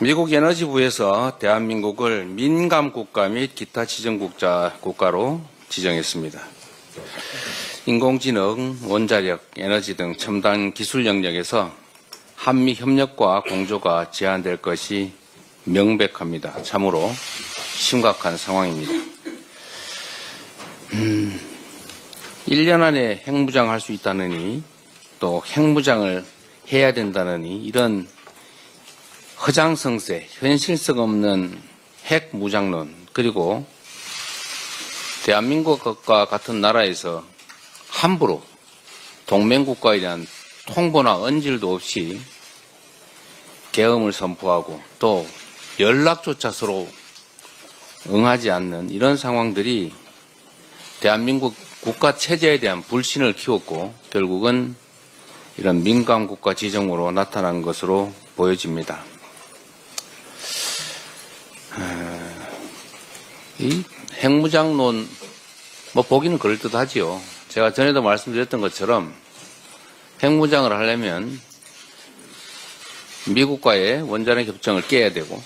미국 에너지부에서 대한민국을 민감국가 및 기타 지정국가로 지정했습니다. 인공지능, 원자력, 에너지 등 첨단 기술 영역에서 한미 협력과 공조가 제한될 것이 명백합니다. 참으로 심각한 상황입니다. 1년 안에 핵무장할 수 있다느니 또 핵무장을 해야 된다느니 이런 허장성세, 현실성 없는 핵무장론, 그리고 대한민국과 같은 나라에서 함부로 동맹국가에 대한 통보나 언질도 없이 계엄을 선포하고 또 연락조차 서로 응하지 않는 이런 상황들이 대한민국 국가 체제에 대한 불신을 키웠고 결국은 이런 민감국가 지정으로 나타난 것으로 보여집니다. 이 핵무장론 보기는 그럴듯하지요. 제가 전에도 말씀드렸던 것처럼 핵무장을 하려면 미국과의 원자력 협정을 깨야 되고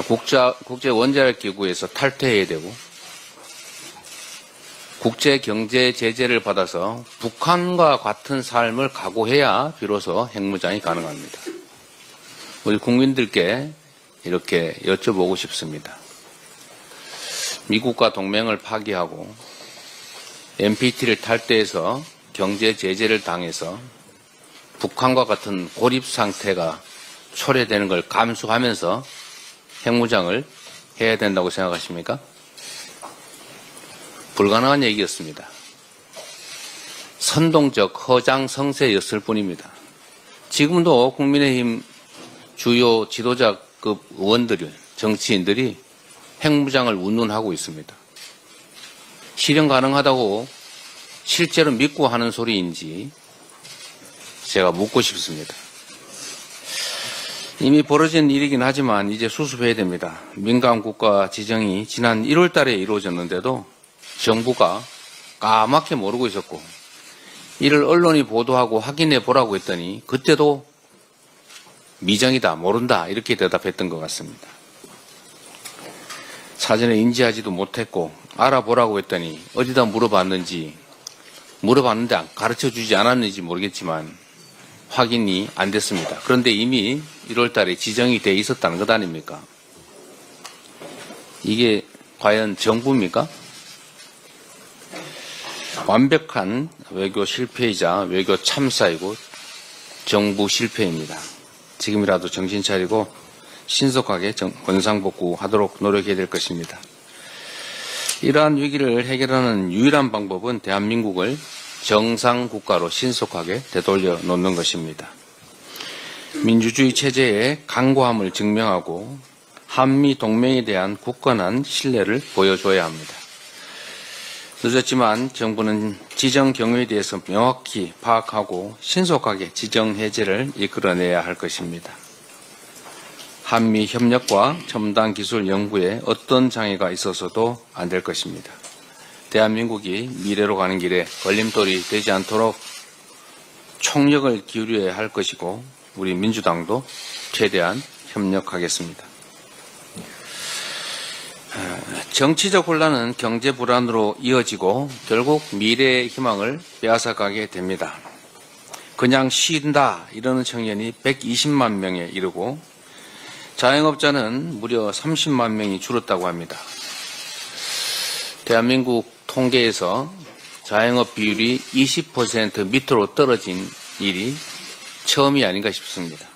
국제 원자력 기구에서 탈퇴해야 되고 국제 경제 제재를 받아서 북한과 같은 삶을 각오해야 비로소 핵무장이 가능합니다. 우리 국민들께 이렇게 여쭤보고 싶습니다. 미국과 동맹을 파기하고 NPT를 탈퇴해서 경제 제재를 당해서 북한과 같은 고립 상태가 초래되는 걸 감수하면서 핵무장을 해야 된다고 생각하십니까? 불가능한 얘기였습니다. 선동적 허장성세였을 뿐입니다. 지금도 국민의힘 주요 지도자급 의원들이, 정치인들이 핵무장을 운운하고 있습니다. 실현 가능하다고 실제로 믿고 하는 소리인지 제가 묻고 싶습니다. 이미 벌어진 일이긴 하지만 이제 수습해야 됩니다. 민감국가 지정이 지난 1월 달에 이루어졌는데도 정부가 까맣게 모르고 있었고 이를 언론이 보도하고 확인해 보라고 했더니 그때도 미정이다, 모른다 이렇게 대답했던 것 같습니다. 사전에 인지하지도 못했고 알아보라고 했더니 어디다 물어봤는데 가르쳐주지 않았는지 모르겠지만 확인이 안 됐습니다. 그런데 이미 1월 달에 지정이 돼 있었다는 것 아닙니까? 이게 과연 정부입니까? 완벽한 외교 실패이자 외교 참사이고 정부 실패입니다. 지금이라도 정신 차리고 신속하게 원상복구하도록 노력해야 될 것입니다. 이러한 위기를 해결하는 유일한 방법은 대한민국을 정상국가로 신속하게 되돌려 놓는 것입니다. 민주주의 체제의 강고함을 증명하고 한미 동맹에 대한 굳건한 신뢰를 보여줘야 합니다. 늦었지만 정부는 지정 경위에 대해서 명확히 파악하고 신속하게 지정 해제를 이끌어내야 할 것입니다. 한미 협력과 첨단 기술 연구에 어떤 장애가 있어서도 안 될 것입니다. 대한민국이 미래로 가는 길에 걸림돌이 되지 않도록 총력을 기울여야 할 것이고 우리 민주당도 최대한 협력하겠습니다. 정치적 혼란은 경제 불안으로 이어지고 결국 미래의 희망을 빼앗아가게 됩니다. 그냥 쉰다 이러는 청년이 120만 명에 이르고 자영업자는 무려 30만 명이 줄었다고 합니다. 대한민국 통계에서 자영업 비율이 20% 밑으로 떨어진 일이 처음이 아닌가 싶습니다.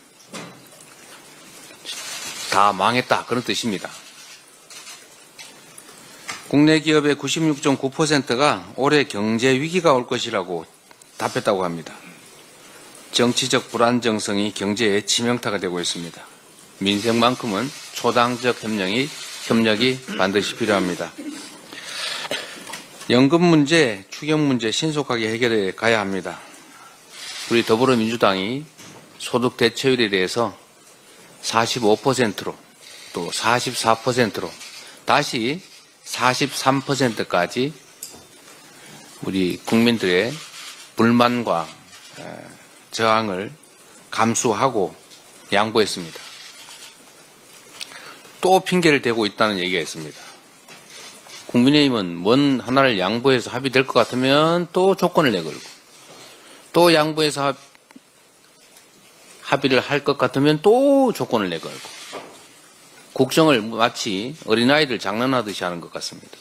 다 망했다 그런 뜻입니다. 국내 기업의 96.9%가 올해 경제 위기가 올 것이라고 답했다고 합니다. 정치적 불안정성이 경제에 치명타가 되고 있습니다. 민생만큼은 초당적 협력이 반드시 필요합니다. 연금 문제, 추경 문제 신속하게 해결해 가야 합니다. 우리 더불어민주당이 소득 대체율에 대해서 45%로 또 44%로 다시 43%까지 우리 국민들의 불만과 저항을 감수하고 양보했습니다. 또 핑계를 대고 있다는 얘기가 있습니다. 국민의힘은 뭔 하나를 양보해서 합의될 것 같으면 또 조건을 내걸고, 또 양보해서 합의를 할 것 같으면 또 조건을 내걸고, 국정을 마치 어린아이들 장난하듯이 하는 것 같습니다.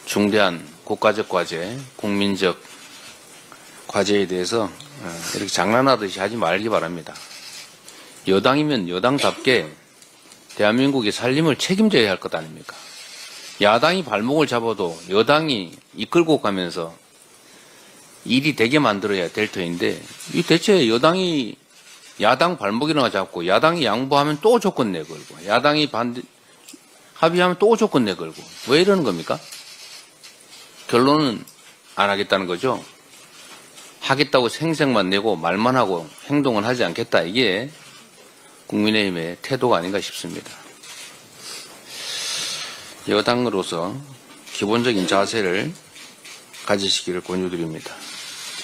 중대한 국가적 과제, 국민적 과제에 대해서 이렇게 장난하듯이 하지 말기 바랍니다. 여당이면 여당답게 대한민국의 살림을 책임져야 할 것 아닙니까? 야당이 발목을 잡아도 여당이 이끌고 가면서 일이 되게 만들어야 될 터인데, 이 대체 여당이 야당 발목이나 잡고 야당이 양보하면 또 조건 내걸고 야당이 합의하면 또 조건 내걸고 왜 이러는 겁니까? 결론은 안 하겠다는 거죠. 하겠다고 생색만 내고 말만 하고 행동은 하지 않겠다. 이게 국민의힘의 태도가 아닌가 싶습니다. 여당으로서 기본적인 자세를 가지시기를 권유드립니다.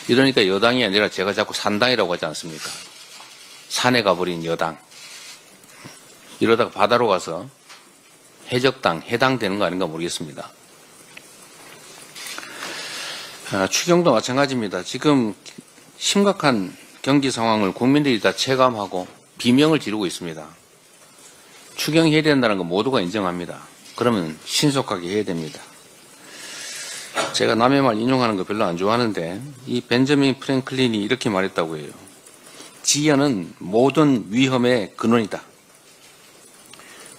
이러니까 여당이 아니라 제가 자꾸 산당이라고 하지 않습니까? 산에 가버린 여당. 이러다가 바다로 가서 해적당, 해당되는 거 아닌가 모르겠습니다. 추경도 마찬가지입니다. 지금 심각한 경기 상황을 국민들이 다 체감하고 비명을 지르고 있습니다. 추경해야 된다는 거 모두가 인정합니다. 그러면 신속하게 해야 됩니다. 제가 남의 말 인용하는 거 별로 안 좋아하는데 이 벤저민 프랭클린이 이렇게 말했다고 해요. 지연은 모든 위험의 근원이다.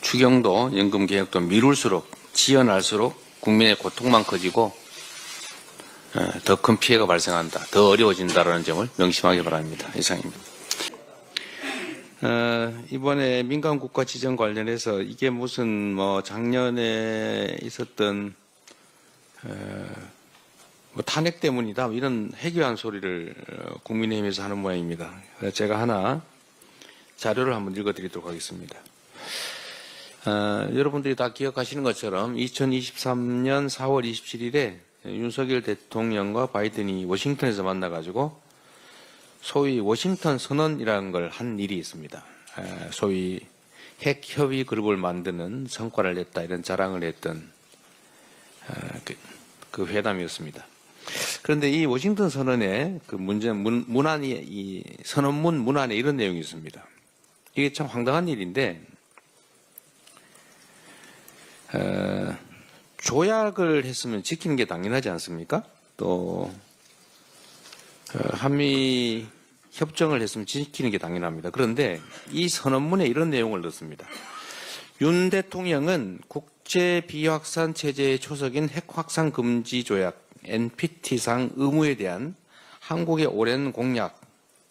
추경도 연금개혁도 미룰수록 지연할수록 국민의 고통만 커지고 더 큰 피해가 발생한다. 더 어려워진다는 점을 명심하기 바랍니다. 이상입니다. 이번에 민간국가 지정 관련해서 이게 무슨 작년에 있었던 탄핵 때문이다 이런 해괴한 소리를 국민의힘에서 하는 모양입니다. 제가 하나 자료를 한번 읽어드리도록 하겠습니다. 여러분들이 다 기억하시는 것처럼 2023년 4월 27일에 윤석열 대통령과 바이든이 워싱턴에서 만나가지고 소위 워싱턴 선언이라는 걸 한 일이 있습니다. 소위 핵협의 그룹을 만드는 성과를 냈다 이런 자랑을 했던 그 회담이었습니다. 그런데 이 워싱턴 선언의 그 문안이, 이 선언문 문안에 이런 내용이 있습니다. 이게 참 황당한 일인데, 조약을 했으면 지키는 게 당연하지 않습니까? 또, 한미 협정을 했으면 지키는 게 당연합니다. 그런데 이 선언문에 이런 내용을 넣습니다. 윤 대통령은 국제 비확산 체제의 초석인 핵 확산 금지 조약 NPT상 의무에 대한 한국의 오랜 공약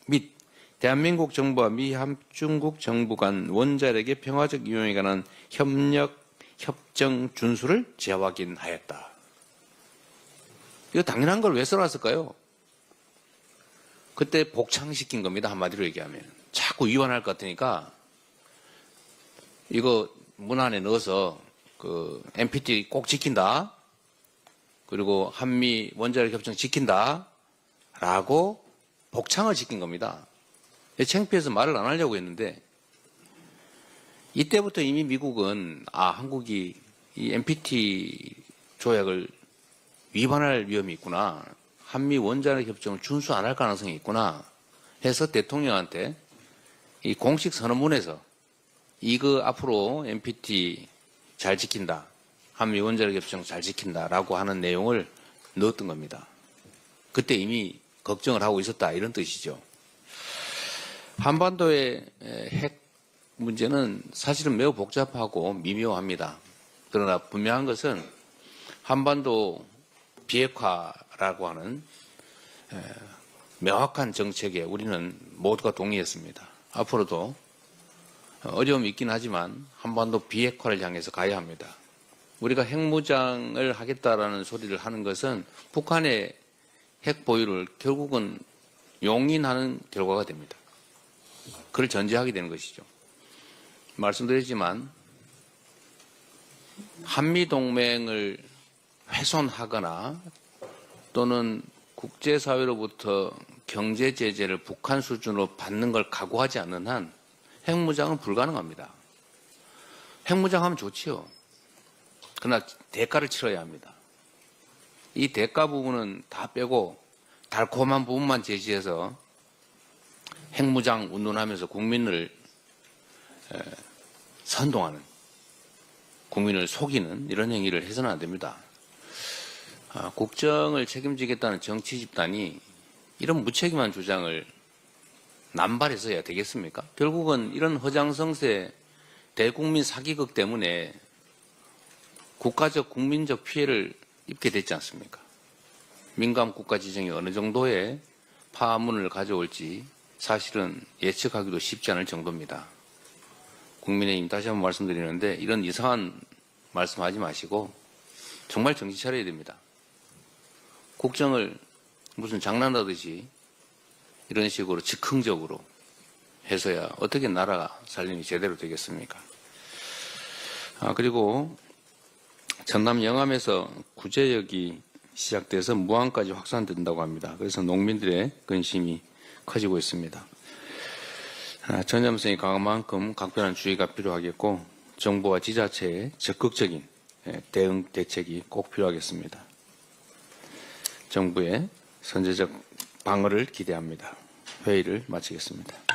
및 대한민국 정부와 미 합중국 정부 간 원자력의 평화적 이용에 관한 협정 준수를 재확인하였다. 이거 당연한 걸 왜 써놨을까요? 그때 복창시킨 겁니다. 한마디로 얘기하면. 자꾸 위반할 것 같으니까 이거 문안에 넣어서 그 NPT 꼭 지킨다. 그리고 한미 원자력 협정 지킨다. 라고 복창을 시킨 겁니다. 창피해서 말을 안 하려고 했는데 이때부터 이미 미국은 한국이 이 NPT 조약을 위반할 위험이 있구나. 한미 원자력 협정을 준수 안 할 가능성이 있구나 해서 대통령한테 이 공식 선언문에서 이거 앞으로 NPT 잘 지킨다. 한미 원자력 협정 잘 지킨다라고 하는 내용을 넣었던 겁니다. 그때 이미 걱정을 하고 있었다 이런 뜻이죠. 한반도의 핵 문제는 사실은 매우 복잡하고 미묘합니다. 그러나 분명한 것은 한반도 비핵화라고 하는 명확한 정책에 우리는 모두가 동의했습니다. 앞으로도 어려움이 있긴 하지만 한반도 비핵화를 향해서 가야 합니다. 우리가 핵무장을 하겠다라는 소리를 하는 것은 북한의 핵 보유를 결국은 용인하는 결과가 됩니다. 그걸 전제하게 되는 것이죠. 말씀드렸지만 한미동맹을 훼손하거나 또는 국제사회로부터 경제 제재를 북한 수준으로 받는 걸 각오하지 않는 한 핵무장은 불가능합니다. 핵무장하면 좋지요. 그러나 대가를 치러야 합니다. 이 대가 부분은 다 빼고 달콤한 부분만 제시해서 핵무장 운운하면서 국민을 선동하는, 국민을 속이는 이런 행위를 해서는 안 됩니다. 국정을 책임지겠다는 정치 집단이 이런 무책임한 주장을 남발해서 해야 되겠습니까? 결국은 이런 허장성세 대국민 사기극 때문에 국가적 국민적 피해를 입게 됐지 않습니까? 민감 국가 지정이 어느 정도의 파문을 가져올지 사실은 예측하기도 쉽지 않을 정도입니다. 국민의힘 다시 한번 말씀드리는데 이런 이상한 말씀하지 마시고 정말 정신 차려야 됩니다. 국정을 무슨 장난하듯이 이런 식으로 즉흥적으로 해서야 어떻게 나라 살림이 제대로 되겠습니까? 그리고 전남 영암에서 구제역이 시작돼서 무안까지 확산된다고 합니다. 그래서 농민들의 근심이 커지고 있습니다. 전염성이 강한 만큼 각별한 주의가 필요하겠고 정부와 지자체의 적극적인 대응 대책이 꼭 필요하겠습니다. 정부의 선제적 방어를 기대합니다. 회의를 마치겠습니다.